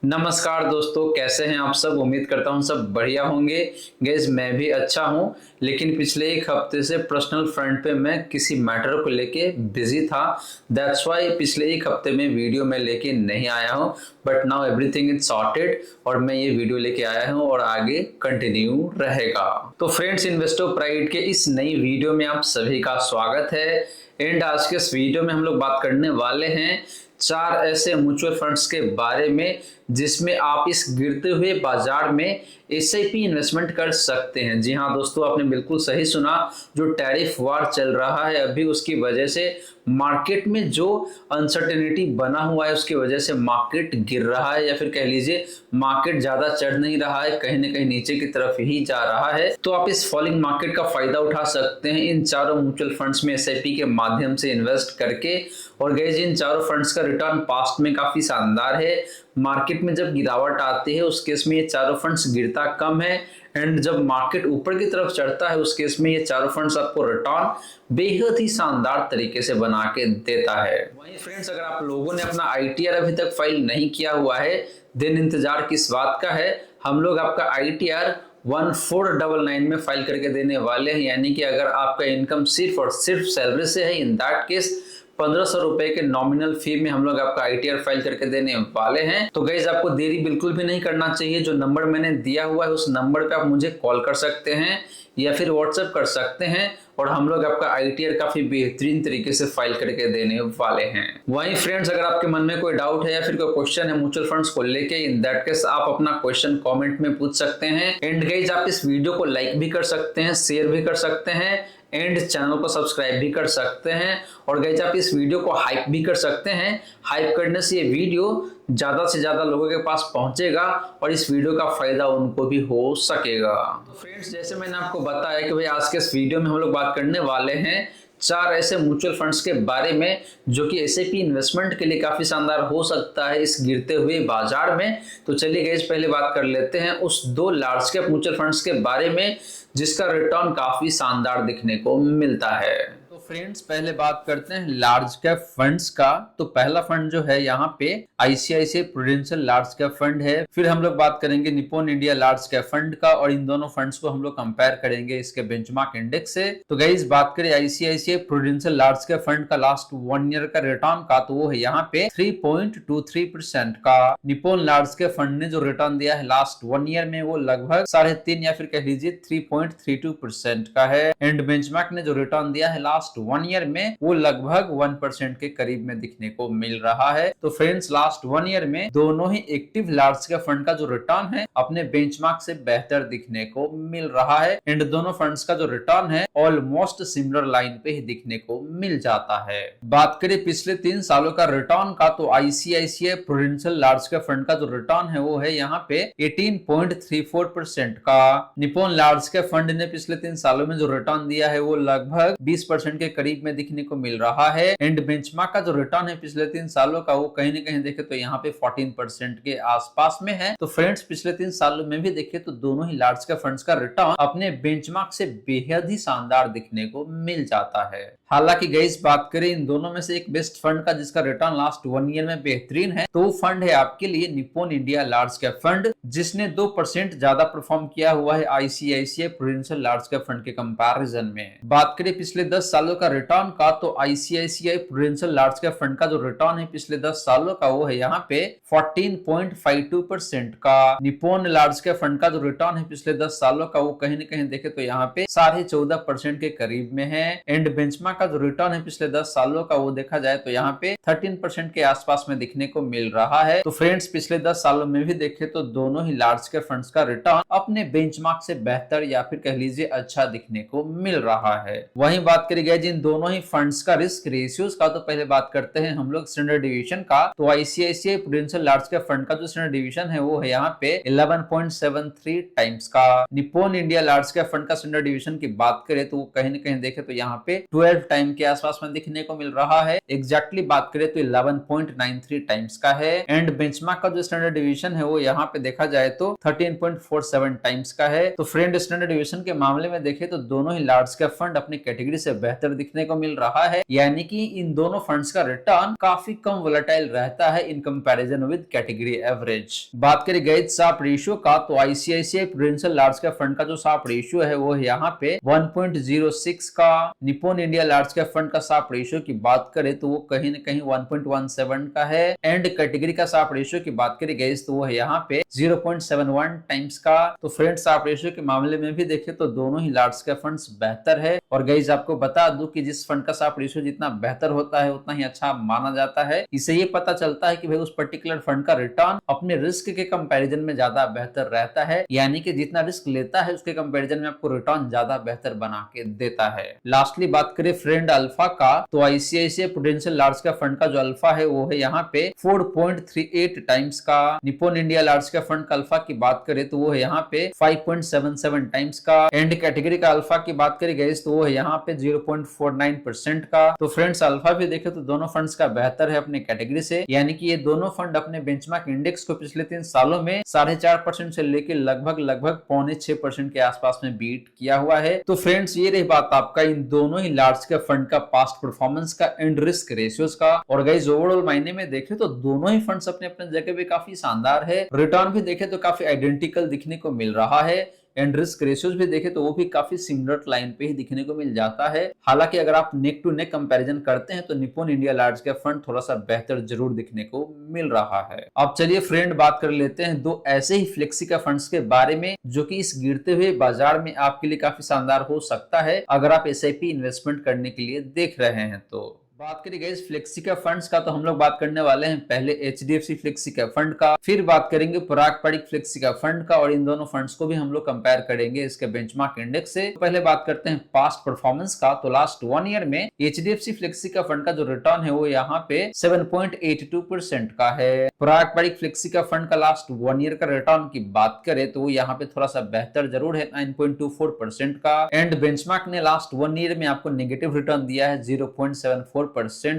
नमस्कार दोस्तों, कैसे हैं आप सब। उम्मीद करता हूं सब बढ़िया होंगे। गाइस मैं भी अच्छा हूं, लेकिन पिछले एक हफ्ते से पर्सनल फ्रंट पे मैं किसी मैटर को लेके बिजी था। दैट्स वाई पिछले एक हफ्ते में वीडियो मैं लेके नहीं आया हूं। But now everything is sorted और मैं ये वीडियो लेके आया हूं और आगे कंटिन्यू रहेगा। तो फ्रेंड्स, इन्वेस्टो प्राइड के इस नई वीडियो में आप सभी का स्वागत है। एंड आज के इस वीडियो में हम लोग बात करने वाले हैं 4 ऐसे म्यूचुअल फंड्स के बारे में जिसमें आप इस गिरते हुए बाजार में एसआईपी इन्वेस्टमेंट कर सकते हैं। जी हाँ दोस्तों, आपने बिल्कुल सही सुना। जो टैरिफ वार चल रहा है अभी, उसकी वजह से मार्केट में जो अनसर्टेनिटी बना हुआ है उसकी वजह से मार्केट गिर रहा है, या फिर कह लीजिए मार्केट ज्यादा चढ़ नहीं रहा है, कहीं ना कहीं नीचे की तरफ ही जा रहा है। तो आप इस फॉलिंग मार्केट का फायदा उठा सकते हैं इन चारों म्यूचुअल फंड्स में एसआईपी के माध्यम से इन्वेस्ट करके। और गाइस, इन चारों फंड्स का रिटर्न पास्ट में काफी शानदार है। मार्केट में जब गिरावट आती है उस केस में ये चारों फंड्स गिरता कम है, एंड जब मार्केट ऊपर की तरफ चढ़ता है उस केस में ये चारों फंड्स आपको रिटर्न बेहद ही शानदार तरीके से बना के देता है। वहीं फ्रेंड्स, अगर आप लोगों ने अपना आईटीआर अभी तक फाइल नहीं किया हुआ है, देन इंतजार किस बात का है। हम लोग आपका आईटीआर 1499 में फाइल करके देने वाले हैं। यानी कि अगर आपका इनकम सिर्फ और सिर्फ सैलरी से है, इन दैट केस 1500 रुपए के नॉमिनल फी में हम लोग आपका आईटीआर फाइल करके देने वाले हैं। तो गाइज, आपको देरी बिल्कुल भी नहीं करना चाहिए। जो नंबर मैंने दिया हुआ है उस नंबर पे आप मुझे कॉल कर सकते हैं या फिर व्हाट्सएप कर सकते हैं, और हम लोग आपका आईटीआर काफी बेहतरीन तरीके से फाइल करके देने वाले हैं। वहीं फ्रेंड्स, अगर आपके मन में कोई डाउट है या फिर कोई क्वेश्चन है म्यूचुअल फंड्स को लेके, इन दैट केस आप अपना क्वेश्चन कमेंट में पूछ सकते हैं। एंड गाइज, आप इस वीडियो को लाइक भी कर सकते हैं, शेयर भी कर सकते हैं, एंड चैनल को सब्सक्राइब भी कर सकते हैं। और गाइज, आप इस वीडियो को हाइप भी कर सकते हैं। हाइप करने से ये वीडियो ज्यादा से ज्यादा लोगों के पास पहुंचेगा और इस वीडियो का फायदा उनको भी हो सकेगा। तो फ्रेंड्स, जैसे मैंने आपको बताया कि भाई आज के इस वीडियो में हम लोग बात करने वाले हैं 4 ऐसे म्यूचुअल फंड्स के बारे में जो कि एसआईपी इन्वेस्टमेंट के लिए काफी शानदार हो सकता है इस गिरते हुए बाजार में। तो चलिए गाइस, पहले बात कर लेते हैं उस 2 लार्ज कैप म्यूचुअल फंड्स के बारे में जिसका रिटर्न काफी शानदार दिखने को मिलता है। तो फ्रेंड्स, पहले बात करते हैं लार्ज कैप फंड्स का। तो पहला फंड जो है यहाँ पे ICICI prudential large cap fund है। फिर हम लोग बात करेंगे Nippon India large cap fund का, और इन दोनों फंड्स को हम लोग कंपेयर करेंगे इसके बेंचमार्क इंडेक्स से। तो गाइस, बात करें ICICI prudential large cap fund का लास्ट 1 ईयर का रिटर्न का, तो वो है यहाँ पे 3.23% का। निप्पॉन लार्ज कैप फंड ने जो रिटर्न दिया है लास्ट 1 ईयर में वो लगभग 3.5 या फिर कह लीजिए 3.32% का है। एंड बेंचमार्क ने जो रिटर्न दिया है लास्ट 1 ईयर में वो लगभग 1% के करीब में दिखने को मिल रहा है। तो फ्रेंड्स, लास्ट 1 ईयर में दोनों ही एक्टिव लार्ज कैप फंड का जो रिटर्न है अपने बेंचमार्क से बेहतर दिखने को मिल रहा है। एंड दोनों फंड्स का जो रिटर्न है ऑलमोस्ट सिमिलर लाइन पे ही दिखने को मिल जाता है। बात करें पिछले 3 सालों का रिटर्न का, तो ICICI prudential large cap fund का जो रिटर्न है वो है यहाँ पे 18.34% का। निप्पॉन लार्ज कैप फंड ने पिछले 3 सालों में जो रिटर्न दिया है वो लगभग 20% के करीब में दिखने को मिल रहा है। एंड बेंचमार्क का जो रिटर्न है पिछले 3 सालों का वो कहीं ना कहीं देखे तो यहाँ पे 14% के आसपास में है। तो फ्रेंड्स, पिछले 3 सालों में भी देखे तो दोनों ही लार्ज कैप फंड्स का रिटर्न अपने बेंचमार्क से बेहद ही शानदार दिखने को मिल जाता है। हालांकि गाइस, बात करें इन दोनों में से एक बेस्ट फंड का जिसका रिटर्न लास्ट 1 ईयर में बेहतरीन है, तो वो फंड है आपके लिए Nippon India large cap fund, जिसने 2% ज्यादा परफॉर्म किया हुआ है ICICI prudential large cap fund के कंपैरिजन में। बात करें पिछले 10 सालों का रिटर्न का, तो ICICI prudential large cap fund का जो रिटर्न है पिछले 10 सालों का वो है यहाँ पे 14.52% का। निप्पॉन लार्ज कैप फंड का जो रिटर्न है पिछले 10 सालों का वो कहीं ना कहीं देखे तो यहाँ पे 14.5% के करीब में है। एंड बेंचमार्क का जो रिटर्न है पिछले 10 सालों का वो देखा जाए तो यहाँ पे 13% के आसपास में दिखने को मिल रहा है। तो फ्रेंड्स, पिछले 10 सालों में भी देखे तो दोनों ही लार्ज कैप फंड्स का रिटर्न अपने बेंचमार्क से बेहतर या फिर कह लीजिए अच्छा दिखने को मिल रहा है। वहीं बात करी गई जिन दोनों ही फंड्स का रिस्क रेशियोज का, तो पहले बात करते हैं हम लोग स्टैंडर्ड डिवीजन का। तो ICICI prudential large cap fund का जो स्टैंडर्ड डिवीजन है वो है यहाँ पे 11.73 टाइम्स का। Nippon India large cap fund का स्टैंडर्ड डिवीजन की बात करें तो वो कहीं ना कहीं देखे तो यहाँ पे 12 टाइम के आसपास में दिखने को मिल रहा है। एग्जैक्टली बात करें तो 11.93 टाइम्स का है। एंड बेंचमार्क का जो स्टैंडर्ड डिवीजन है वो यहाँ पे देखा जाए तो 13.47 टाइम्स का है। तो फ्रेंड, स्टैंडर्ड डिवीजन के मामले में देखे तो दोनों ही लार्ज कैप फंड अपनी कैटेगरी से बेहतर बेहतर दिखने को मिल रहा है, यानी कि इन दोनों फंड्स का रिटर्न काफी कम वोलेटाइल रहता है in comparison with category average. बात करें गैज साप रेशियो का, तो ICICI prudential large cap fund का जो साप रेशियो है वो यहाँ पे 1.06 का, Nippon India large cap fund का साप रेशियो की बात करें तो वो कहीं न कहीं 1.17 का है, एंड कैटेगरी का साप रेशियो की बात करें गैज तो वो है यहाँ पे 0.71 टाइम्स का। तो फ्रेंड्स साप रेशियो के मामले में भी देखें तो दोनों ही लार्ज कैप फंड्स बेहतर है, और गैज आपको बता दूं कि जिस फंड का साप रेशियो जितना बेहतर होता है उतना ही अच्छा माना जाता है। इससे ये पता चलता है कि भाई उस पर्टिकुलर फंड का रिटर्न अपने रिस्क के कंपैरिजन में ज्यादा बेहतर रहता है, यानी कि जितना रिस्क लेता है उसके कंपैरिजन में आपको रिटर्न ज्यादा बेहतर बना के देता है। लास्टली बात करें फ्रेंड अल्फा का, तो ICICI prudential large cap fund का जो अल्फा है वो है यहाँ पे 4.38 टाइम्स का, Nippon India large cap fund का अल्फा की बात करें तो वो है यहाँ पे 5.77 टाइम्स का, एंड कैटेगरी का अल्फा की बात करें गैस तो वो है यहाँ पे 0.49% का। तो फ्रेंड्स अल्फा भी देखे तो दोनों फंड्स का बेहतर है अपने कैटेगरी से, यानी कि ये दोनों फंड अपने बेंचमार्क इंडेक्स को पिछले 3 सालों में 4.5% से लेकर लगभग 5.6% के आसपास में बीट किया हुआ है। तो फ्रेंड्स ये रही बात आपका इन दोनों ही लार्ज कैप फंड का पास्ट परफॉर्मेंस का एंड रिस्क रेशियोज का, और गाइस ओवरऑल मायने में देखें तो दोनों ही फंड्स अपने अपने जगह पे काफी शानदार है। रिटर्न भी देखें तो काफी आइडेंटिकल दिखने को मिल रहा है, एंड रिस्क रेशियोज भी देखें तो वो भी काफी सिमिलर लाइन पे ही दिखने को मिल जाता है। हालांकि अगर आप नेक टू नेक कंपैरिजन करते हैं तो Nippon India large cap fund थोड़ा सा बेहतर जरूर दिखने को मिल रहा है। अब चलिए फ्रेंड बात कर लेते हैं दो ऐसे ही फ्लेक्सी का फंड्स के बारे में जो कि इस गिरते हुए बाजार में आपके लिए काफी शानदार हो सकता है अगर आप एसआईपी इन्वेस्टमेंट करने के लिए देख रहे हैं। तो बात करें गाइस फ्लेक्सी कैप फंड्स का, तो हम लोग बात करने वाले हैं पहले एचडीएफसी फ्लेक्सी कैप फंड का, फिर बात करेंगे पराग फ्लेक्सी कैप फंड का, और इन दोनों फंड्स को भी हम लोग कंपेयर करेंगे इसके बेंचमार्क इंडेक्स से। तो पहले बात करते हैं पास्ट परफॉर्मेंस का, तो लास्ट 1 ईयर में एचडीएफसी फ्लेक्सी कैप फंड का जो रिटर्न है वो यहाँ पे 7.82% का है। पराग फ्लेक्सी कैप फंड का लास्ट 1 ईयर का रिटर्न की बात करें तो यहाँ पे थोड़ा सा बेहतर जरूर है 9.24% का, एंड बेंचमार्क ने लास्ट 1 ईयर में आपको नेगेटिव रिटर्न दिया है 0.74%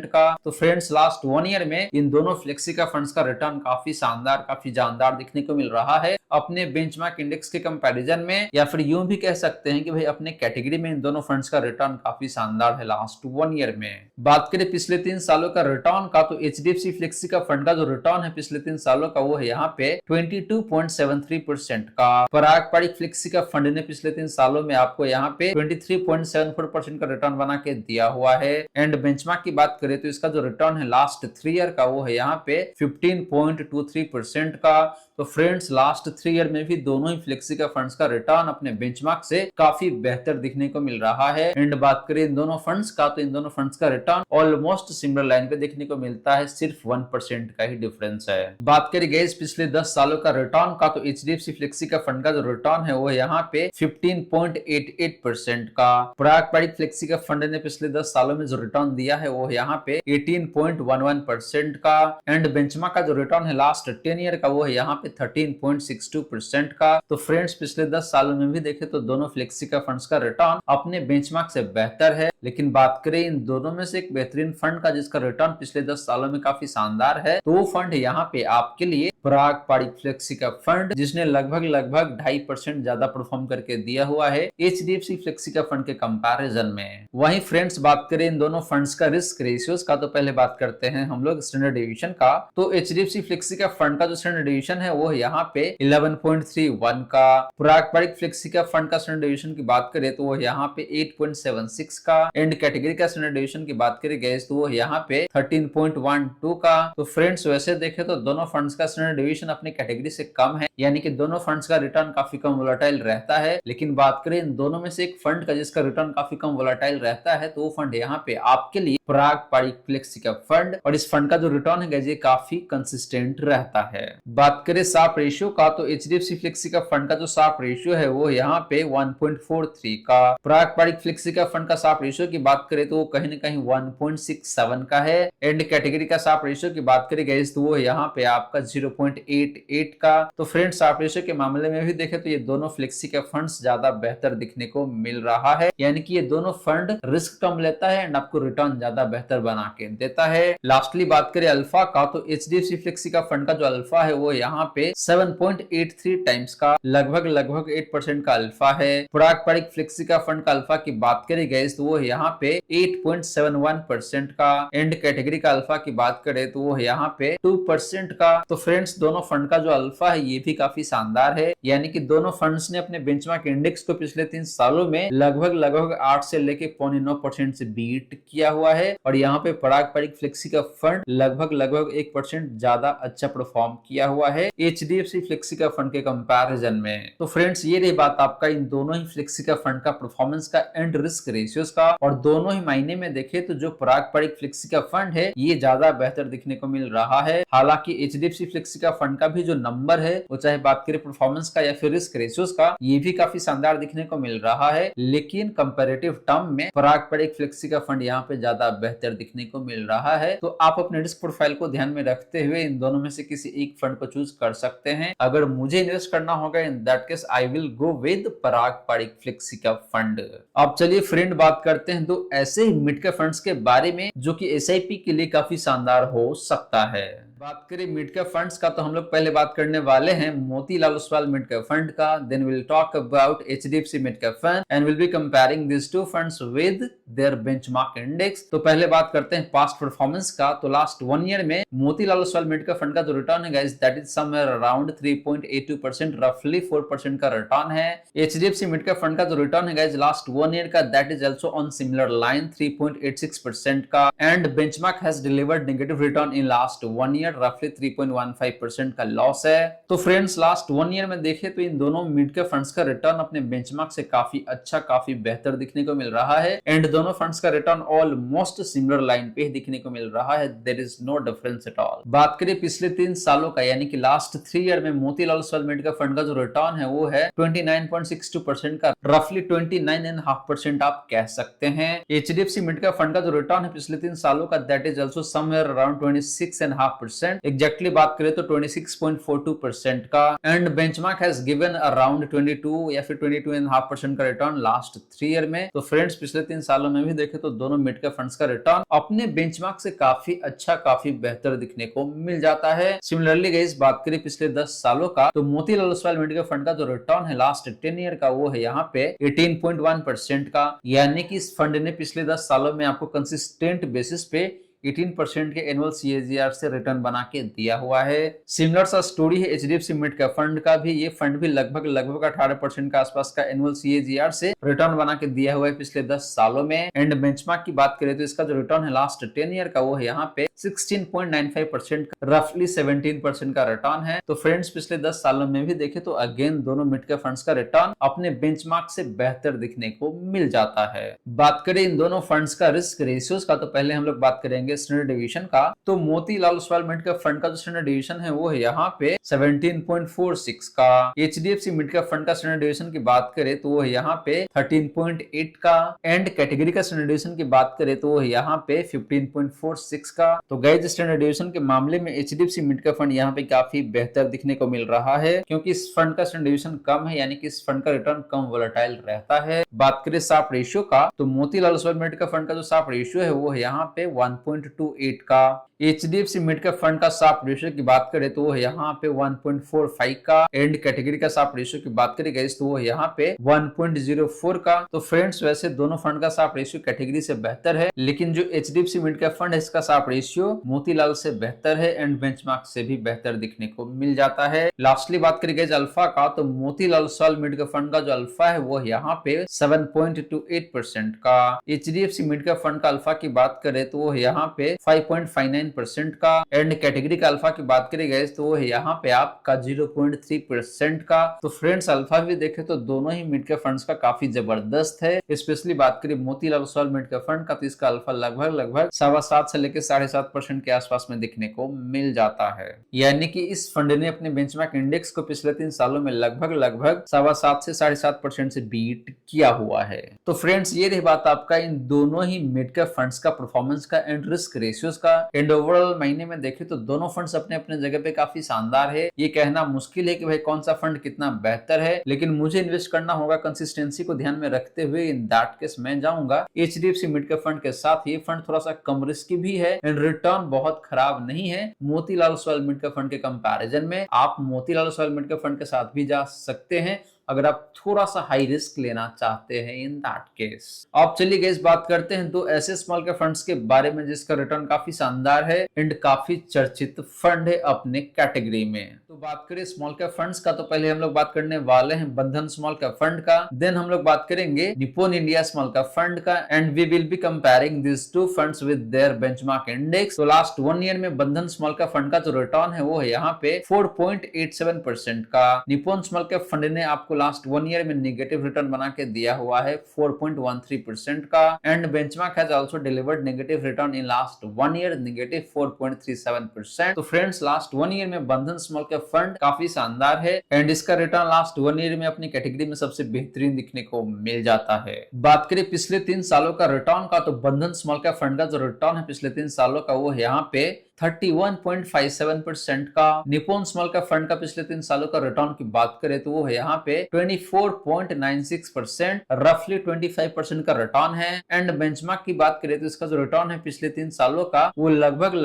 का। तो फ्रेंड्स लास्ट 1 ईयर में इन दोनों फ्लेक्सी का फंड्स का रिटर्न काफी शानदार काफी जानदार दिखने को मिल रहा है अपने बेंचमार्क इंडेक्स के कंपैरिजन में, या फिर यूं भी कह सकते हैं कि भाई अपने कैटेगरी में इन दोनों फंड्स का रिटर्न काफी शानदार है लास्ट 1 ईयर में। बात करें पिछले 3 सालों का रिटर्न का, तो एचडीएफसी फ्लेक्सी का फंड का जो रिटर्न है पिछले 3 सालों का वो है यहाँ पे 22.73% का। पराग फ्लेक्सी का फंड ने पिछले 3 सालों में आपको यहाँ पे 23.74% का रिटर्न बना के दिया हुआ है, एंड बेंचमार्क की बात करें तो इसका जो रिटर्न है लास्ट 3 ईयर का वो है यहाँ पे 15.23% का। तो फ्रेंड्स लास्ट 3 ईयर में भी दोनों ही फ्लेक्सी का फंड्स का रिटर्न अपने बेंचमार्क से काफी बेहतर दिखने को मिल रहा है, एंड बात करें इन दोनों फंड्स का तो इन दोनों फंड्स का रिटर्न ऑलमोस्ट सिमिलर लाइन पे देखने को मिलता है, सिर्फ 1% का ही डिफरेंस है। बात करें गाइस पिछले 10 सालों का रिटर्न का, तो एचडीएफसी फ्लेक्सी का फंड का जो रिटर्न है वो है यहाँ पे 15.88% का। पराग फ्लेक्सी का फंड ने पिछले 10 सालों में जो रिटर्न दिया है वो यहाँ पे 18.11% का, एंड बेंचमार्क का जो रिटर्न है लास्ट 10 ईयर का वो है यहाँ पे 13.62% का। तो फ्रेंड्स पिछले 10 सालों में भी देखें तो दोनों फ्लेक्सी का फंड्स का रिटर्न अपने बेंचमार्क से बेहतर है, लेकिन बात करें इन दोनों में से एक बेहतरीन फंड का जिसका रिटर्न पिछले 10 सालों में काफी शानदार है, तो वो फंड यहाँ पे आपके लिए पराग फ्लेक्सी का फंड, जिसने लगभग 2.5% ज्यादा परफॉर्म करके दिया हुआ है एचडीएफसी फ्लेक्सी का फंड के कंपैरिजन में। वहीं फ्रेंड्स बात करें इन दोनों फंड्स का रिस्क रेशियोज का, तो पहले बात करते हैं हम लोग स्टैंडर्ड डिवीजन का। तो एचडीएफसी फ्लेक्सी का फंड का जो स्टैंडर्ड डिवीजन है वो यहाँ पे 11.31 का। पराग फ्लेक्सी का फंड का स्टैंडर्ड डिवीजन की बात करें तो वो यहाँ पे 8.76 का, एंड कैटेगरी का स्टैंडर्ड डिवीजन की बात करें गैस तो वो यहाँ पे 13.12 का। तो फ्रेंड्स वैसे देखें तो दोनों फंड्स का स्टैंडर्ड डिवीजन अपनी कैटेगरी से कम है, यानी कि दोनों फंड्स का रिटर्न काफी कम वोलेटाइल रहता है, लेकिन बात करें इन दोनों में से एक फंड का जिसका रिटर्न काफी कम वोलेटाइल रहता है, तो वो फंड यहाँ पे आपके लिए पराग फ्लेक्सी का फंड, और इस फंड का जो रिटर्न है ये काफी कंसिस्टेंट रहता है। बात करें साप रेशियो का, तो एचडीएफसी फ्लेक्सी का फंड का जो साप रेशियो है वो यहाँ पे 1.43 का। पराग फ्लेक्सी का फंड का साप रेशियो की बात करें तो वो कहीं न कहीं 1.67 का है, एंड कैटेगरी का साप रेशियो की बात करें गैस तो वो यहाँ पे आपका 0.88 का। तो फ्रेंड्स साफ रेशियो के मामले में भी देखें तो ये दोनों फ्लेक्सी के फंड्स ज्यादा बेहतर दिखने को मिल रहा है, यानी कि ये दोनों फंड रिस्क कम लेता है एंड आपको रिटर्न ज्यादा बेहतर बना के देता है। लास्टली बात करें अल्फा का, तो एचडीएफसी फ्लेक्सी का फंड का जो अल्फा है वो यहाँ पे 7.83 टाइम्स का लगभग 8% का अल्फा है। पारंपरिक फ्लेक्सी का फंड का अल्फा की बात करी गई तो वो यहाँ पे 8.71% का। एंड कैटेगरी का अल्फा की बात करें तो वो यहाँ पे 2% का। तो फ्रेंड्स दोनों फंड का जो अल्फा है ये भी काफी शानदार है, यानी कि दोनों फंड्स ने अपने बेंचमार्क इंडेक्स को पिछले 3 सालों में लगभग 8 से लेके 0.9% से बीट किया हुआ है। और यहाँ पे पारंपरिक फ्लेक्सी का फंड लगभग 1% ज्यादा अच्छा परफॉर्म किया हुआ है एचडीएफसी फ्लेक्सी का फंड के कंपैरिजन में। तो फ्रेंड्स ये रही बात आपका इन दोनों ही फ्लेक्सी का फंड का परफॉर्मेंस का एंड रिस्क रेशियोज का। और दोनों ही मायने में देखे तो जो पारंपरिक फ्लेक्सी का फंड है ये ज्यादा बेहतर दिखने को मिल रहा है। हालांकि एचडीएफसी फ्लेक्सी का फंड का भी जो नंबर है वो चाहे बात करें परफॉर्मेंस का या फिर रिस्क रेशियोज का, ये भी काफी शानदार दिखने को मिल रहा है। लेकिन कंपैरेटिव टर्म में पारंपरिक फ्लेक्सी का फंड यहाँ पे ज्यादा बेहतर दिखने को मिल रहा है। तो आप अपने रिस्क प्रोफाइल को ध्यान में रखते हुए इन दोनों में से किसी एक फंड को चूज कर सकते हैं। अगर मुझे इन्वेस्ट करना होगा in that case I will go with पारंपरिक फ्लेक्सी का फंड। अब चलिए फ्रेंड बात करते हैं दो ऐसे ही मिड कैप फंड्स के बारे में जो कि एसआईपी के लिए काफी शानदार हो सकता है। बात करें मिड कैप फंड्स का तो हम लोग पहले बात करने वाले हैं Motilal Oswal mid cap fund का, then will talk about HDFC mid cap fund and will be comparing this two funds with their benchmark index. तो पहले बात करते हैं पास्ट परफॉर्मेंस का। तो लास्ट 1 ईयर में Motilal Oswal mid cap fund का जो रिटर्न है guys that is somewhere around 3.82%, रफली 4% का रिटर्न है। एचडीएफसी मिड कैप फंड का जो रिटर्न है गाइस लास्ट 1 ईयर का that is also on similar line 3.86% का। And benchmark has delivered negative return in last 1 year, रफली 3.15% का लॉस है। तो फ्रेंड्स लास्ट 1 ईयर में देखें तो इन दोनों मिड कैप फंड्स का रिटर्न अपने बेंचमार्क से काफी अच्छा, काफी बेहतर दिखने को मिल रहा है। एंड दोनों फंड्स का रिटर्न ऑलमोस्ट सिमिलर लाइन पे दिखने को मिल रहा है, there is no difference at all. बात करें पिछले 3 सालों का, यानी कि लास्ट 3 ईयर में Motilal Oswal mid cap fund का जो रिटर्न है वो है 29.62% का, रफली 29.5% आप कह सकते हैं। एचडीएफसी मिड कैप फंड का जो रिटर्न है पिछले 3 सालों का that is also somewhere around 26.5%, exactly बात करें तो 26.42% का। And benchmark has given around 22 या फिर 22.5% का रिटर्न लास्ट 3 ईयर में। तो फ्रेंड्स पिछले 3 सालों में भी देखें तो दोनों मिड कैप फंड्स का रिटर्न अपने बेंचमार्क से काफी अच्छा, काफी बेहतर दिखने को मिल जाता है। सिमिलरली गाइस बात करें पिछले 10 सालों का तो Motilal Oswal mid cap fund का जो रिटर्न है लास्ट 10 ईयर का वो है यहाँ पे 18.1% का, यानी कि इस फंड ने पिछले 10 सालों में आपको कंसिस्टेंट बेसिस पे 18% के एनुअल सीएजीआर से रिटर्न बना के दिया हुआ है। सिमिलर सा स्टोरी है एचडीएफसी मिड कैप फंड का भी। ये फंड भी लगभग 18% के आसपास का एनुअल सीएजीआर से रिटर्न बना के दिया हुआ है पिछले 10 सालों में। एंड बेंचमार्क की बात करें तो इसका जो रिटर्न है लास्ट 10 ईयर का वो है यहाँ पे 16.95%, रफली 17% का रिटर्न है। तो फ्रेंड्स पिछले 10 सालों में भी देखे तो अगेन दोनों मिड कैप फंड्स का रिटर्न अपने बेंचमार्क से बेहतर दिखने को मिल जाता है। बात करें इन दोनों फंड्स का रिस्क रेशियोज का तो पहले हम लोग बात करेंगे स्टैंडर्ड डिवीजन का। तो Motilal Oswal mid cap fund का जो स्टैंडर्ड डिवीजन है वो है यहाँ पे 17.46 का। एचडीएफसी मिड कैप फंड का स्टैंडर्ड डिवीजन की बात करें तो वो है यहाँ पे 13.8 का। एंड कैटेगरी का स्टैंडर्ड डिवीजन की बात करें तो वो है यहाँ पे 15.46 का। तो गाइस स्टैंडर्ड डिवीजन के मामले में एचडीएफसी मिड कैप फंड यहाँ पे काफी बेहतर दिखने को मिल रहा है, क्योंकि इस फंड का स्टैंडर्ड डिवीजन कम है, यानी कि इस फंड का रिटर्न कम वोलेटाइल रहता है। बात करें शार्प रेशियो का तो Motilal Oswal mid cap fund का जो शार्प रेशियो है वो है यहाँ पे 1.28 का। एचडीएफसी मिड कैप फंड का शार्प रेशियो की बात करें तो वो है यहाँ पे 1.45 का। एंड कैटेगरी का शार्प रेशियो की बात करें गाइस तो वो है यहाँ पे 1.04 का। तो फ्रेंड्स वैसे दोनों फंड का शार्प रेशियो कैटेगरी से बेहतर है, लेकिन जो एचडीएफसी मिड कैप फंड है इसका शार्प रेशियो मोतीलाल से बेहतर है एंड बेंचमार्क से भी बेहतर दिखने को मिल जाता है। लास्टली बात करें गाइस अल्फा का तो Motilal Oswal mid cap fund का जो अल्फा है वो यहाँ पे 7.28% का। एचडीएफसी मिड कैप फंड का अल्फा की बात करें तो वो यहाँ पे 5.59% का। एंड कैटेगरी का अल्फा की बात करें गाइस तो वो है यहाँ पे आपका 0.3% का। तो फ्रेंड्स अल्फा भी देखे तो दोनों ही मिड कैप फंड्स का काफी जबरदस्त है। स्पेशली बात करें Motilal Oswal mid cap fund का तो इसका अल्फा लगभग 7.25 से लेकर 7.5% के आसपास में दिखने को मिल जाता है, यानी कि इस फंड ने अपने बेंचमार्क इंडेक्स को पिछले 3 सालों में लगभग 7.25 से 7.5% से बीट किया हुआ है। तो फ्रेंड्स ये रही बात आपका इन दोनों ही मिड कैप फंड्स का परफॉर्मेंस का एंड रिस्क रिस्क रेशियोज का। एंड ओवरऑल महीने में देखें तो दोनों फंड्स अपने अपने जगह पे काफी शानदार है। ये कहना मुश्किल है कि भाई कौन सा फंड कितना बेहतर है, लेकिन मुझे इन्वेस्ट करना होगा कंसिस्टेंसी को ध्यान में रखते हुए। इन दैट केस मैं जाऊंगा HDFC मिड कैप फंड के साथ। ये फंड थोड़ा सा कम रिस्की भी है एंड रिटर्न बहुत खराब नहीं है Motilal Oswal mid cap fund के कंपैरिजन में। आप Motilal Oswal mid cap fund के साथ भी जा सकते हैं अगर आप थोड़ा सा हाई रिस्क लेना चाहते हैं इन दैट केस। अब चलिए गाइस बात करते हैं दो ऐसे स्मॉल कैप फंड्स के बारे में जिसका रिटर्न काफी शानदार है एंड काफी चर्चित फंड है अपने कैटेगरी में। तो बात करें स्मॉल कैप फंड्स का, तो पहले हम लोग बात करने वाले हैं बंधन स्मॉल कैप फंड का, देन हम लोग बात करेंगे Nippon India small cap fund का and we will be comparing this two funds with their benchmark index. तो लास्ट 1 ईयर में बंधन स्मॉल कैप फंड का जो रिटर्न है वो है यहाँ पे 4.87% का। निप्पॉन स्मॉल कैप फंड ने आपको लास्ट 1 ईयर में नेगेटिव रिटर्न बना के दिया हुआ है 4.13% का and benchmark has also delivered negative return in last 1 year negative 4.37%। तो फ्रेंड्स लास्ट 1 ईयर में बंधन स्मॉल कैप फंड काफी शानदार है एंड इसका रिटर्न लास्ट 1 ईयर में अपनी कैटेगरी में सबसे बेहतरीन दिखने को मिल जाता है। बात करें पिछले 3 सालों का रिटर्न का, तो बंधन स्मॉल कैप फंड का जो रिटर्न है पिछले 3 सालों का वो है यहाँ पे 31.57% का। निप्पॉन स्मॉल कैप फंड का पिछले 3 सालों का रिटर्न की बात करें तो वो है यहाँ पे 24.96%, रफली 25% का रिटर्न है। एंड बेंचमार्क की बात करें तो इसका जो रिटर्न है पिछले 3 सालों का वो लगभग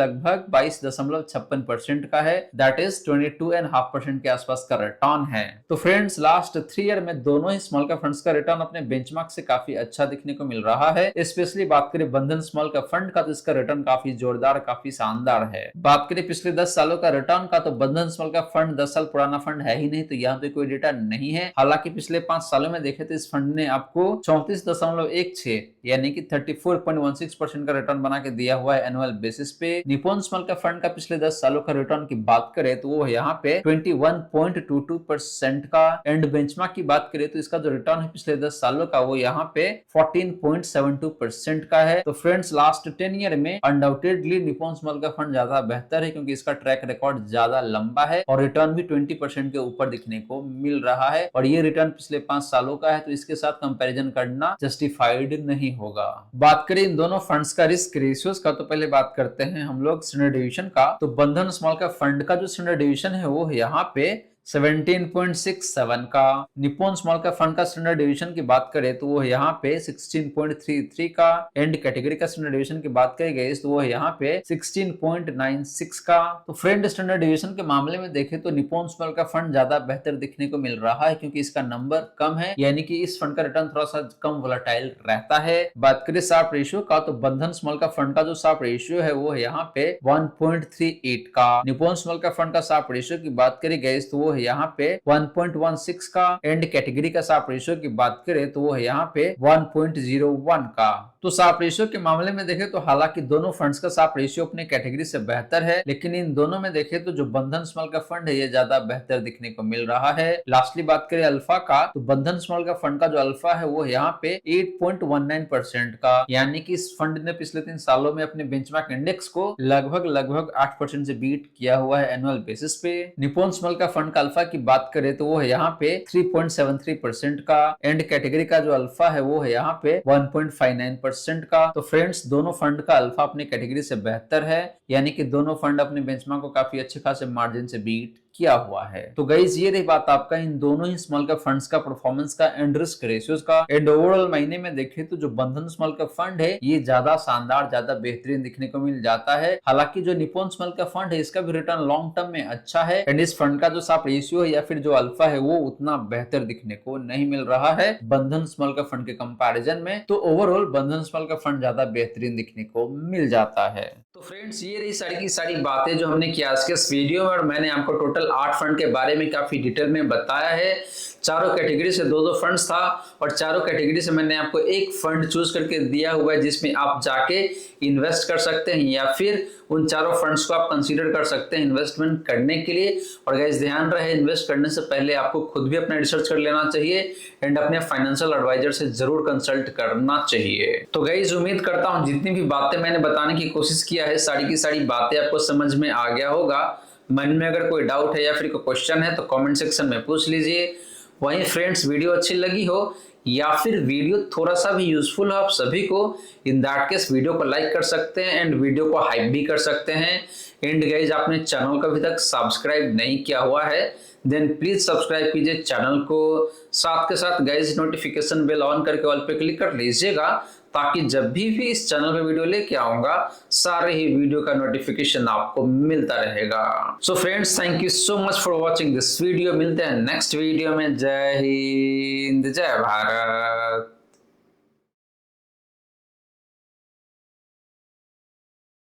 22.56% का है, दैट इज 22.5% के आसपास का रिटर्न है। तो फ्रेंड्स लास्ट 3 ईयर में दोनों ही स्मॉल कैप फंड्स का रिटर्न अपने बेंचमार्क से काफी अच्छा दिखने को मिल रहा है। स्पेशली बात करें बंधन स्मॉल कैप फंड का तो इसका रिटर्न काफी जोरदार काफी शानदार है। बात करें पिछले 10 सालों का रिटर्न का, तो बंधन स्मॉल कैप फंड 10 साल पुराना फंड है ही नहीं, तो यहाँ पे कोई डेटा नहीं है। हालांकि पिछले 5 सालों में देखे तो इस फंड ने आपको 34.16 यानी कि 34.16% का रिटर्न बना के दिया हुआ है एनुअल बेसिस पे। निप्पॉन स्मॉल कैप फंड का पिछले 10 सालों का रिटर्न की बात करें तो वो यहाँ पे 21.22% का एंड बेंचमार्क की बात करें तो इसका जो रिटर्न है पिछले 10 सालों का वो यहाँ पे 14.72% का है। तो फ्रेंड्स लास्ट 10 ईयर में undoubtedly Nippon small cap fund ज्यादा बेहतर है क्योंकि इसका ट्रैक रिकॉर्ड ज्यादा लंबा है और रिटर्न भी 20% के ऊपर दिखने को मिल रहा है और ये रिटर्न पिछले 5 सालों का है, तो इसके साथ कंपैरिजन करना जस्टिफाइड नहीं होगा। बात करें इन दोनों फंड्स का रिस्क रेशियोज का, तो पहले बात करते हैं हम लोग स्टैंडर्ड डिवीजन का। तो बंधन स्मॉल कैप फंड का जो स्टैंडर्ड डिवीजन है वो है यहाँ पे 17.67 का। निप्पॉन स्मॉल कैप फंड का स्टैंडर्ड डिवीजन की बात करें तो वो है यहाँ पे 16.33 का एंड कैटेगरी का स्टैंडर्ड डिवीजन की बात करेंगे तो वो है यहाँ पे 16.96 का। तो फ्रेंड स्टैंडर्ड डिवीजन के मामले में देखें तो निप्पॉन स्मॉल कैप फंड ज्यादा बेहतर दिखने को मिल रहा है क्योंकि इसका नंबर कम है, यानी कि इस फंड का रिटर्न थोड़ा सा कम वोलेटाइल रहता है। बात करें शार्प रेशियो का, तो बंधन स्मॉल कैप फंड का जो शार्प रेशियो है वो है यहाँ पे 1.38 का। निप्पॉन स्मॉल कैप फंड का शार्प रेशियो की बात करें तो वो है यहाँ पे 1.16 का एंड कैटेगरी का शार्प रेशियो की बात करें तो वो है यहाँ पे 1.01 का। तो शार्प रेशियो के मामले में देखें तो हालांकि दोनों फंड्स का शार्प रेशियो अपने कैटेगरी से बेहतर है, लेकिन इन दोनों में देखें तो जो बंधन स्मॉल कैप फंड है ये ज्यादा बेहतर दिखने को मिल रहा है। लास्टली बात करें अल्फा का, तो बंधन स्मॉल कैप फंड का जो अल्फा है वो यहाँ पे 8.19% का, यानी कि इस फंड ने पिछले 3 सालों में अपने बेंचमार्क इंडेक्स को लगभग 8% से बीट किया हुआ है एनुअल बेसिस पे। निप्पॉन स्मॉल कैप फंड का अल्फा की बात करें तो वो है यहाँ पे 3.73% का एंड कैटेगरी का जो अल्फा है वो है यहाँ पे 1.59% का। तो फ्रेंड्स दोनों फंड का अल्फा अपनी कैटेगरी से बेहतर है, यानी कि दोनों फंड अपने बेंचमार्क को काफी अच्छे खासे मार्जिन से बीट किया हुआ है। तो गाइस ये रही बात आपका इन दोनों ही स्मॉल कैप फंड्स का परफॉर्मेंस का एंड रिस्क रेशियोज का। एंड ओवरऑल महीने में देखें तो जो बंधन स्मॉल कैप फंड है ये ज्यादा शानदार ज्यादा बेहतरीन दिखने को मिल जाता है। हालांकि जो निप्पॉन स्मॉल कैप फंड है इसका भी रिटर्न लॉन्ग टर्म में अच्छा है एंड इस फंड का जो शार्प रेशियो है या फिर जो अल्फा है वो उतना बेहतर दिखने को नहीं मिल रहा है बंधन स्मॉल कैप फंड के कंपैरिजन में। तो ओवरऑल बंधन स्मॉल कैप फंड ज्यादा बेहतरीन दिखने को मिल जाता है। तो फ्रेंड्स ये रही सारी की सारी बातें जो हमने किया आज के इस वीडियो में और मैंने आपको टोटल 8 फंड के बारे में काफी डिटेल में बताया है। चारों कैटेगरी से 2-2 फंड्स था और चारों कैटेगरी से मैंने आपको एक फंड चूज करके दिया हुआ है जिसमें आप जाके इन्वेस्ट कर सकते हैं या फिर उन चारों फंड्स को आप कंसीडर कर सकते हैं इन्वेस्टमेंट करने के लिए। और गाइस ध्यान रहे इन्वेस्ट करने से पहले आपको खुद भी अपना रिसर्च कर लेना चाहिए एंड अपने फाइनेंशियल एडवाइजर से जरूर कंसल्ट करना चाहिए। तो गाइस उम्मीद करता हूं जितनी भी बातें मैंने बताने की कोशिश किया है सारी की सारी बातें आपको समझ में आ गया होगा। मन में अगर कोई डाउट है या फिर कोई क्वेश्चन है तो कमेंट सेक्शन में पूछ लीजिए। वहीं फ्रेंड्स वीडियो अच्छी लगी हो या फिर वीडियो थोड़ा सा भी यूजफुल हो आप सभी को, इन दैट केस वीडियो को लाइक कर सकते हैं एंड वीडियो को हाइप भी कर सकते हैं। एंड गाइज आपने चैनल को अभी तक सब्सक्राइब नहीं किया हुआ है देन प्लीज सब्सक्राइब कीजिए चैनल को, साथ के साथ गाइज नोटिफिकेशन बेल ऑन करके ऑल पे क्लिक कर लीजिएगा ताकि जब भी इस चैनल पे वीडियो लेके आऊंगा सारे ही वीडियो का नोटिफिकेशन आपको मिलता रहेगा। So friends thank you so much for watching this video. मिलते हैं नेक्स्ट वीडियो में। जय हिंद जय भारत।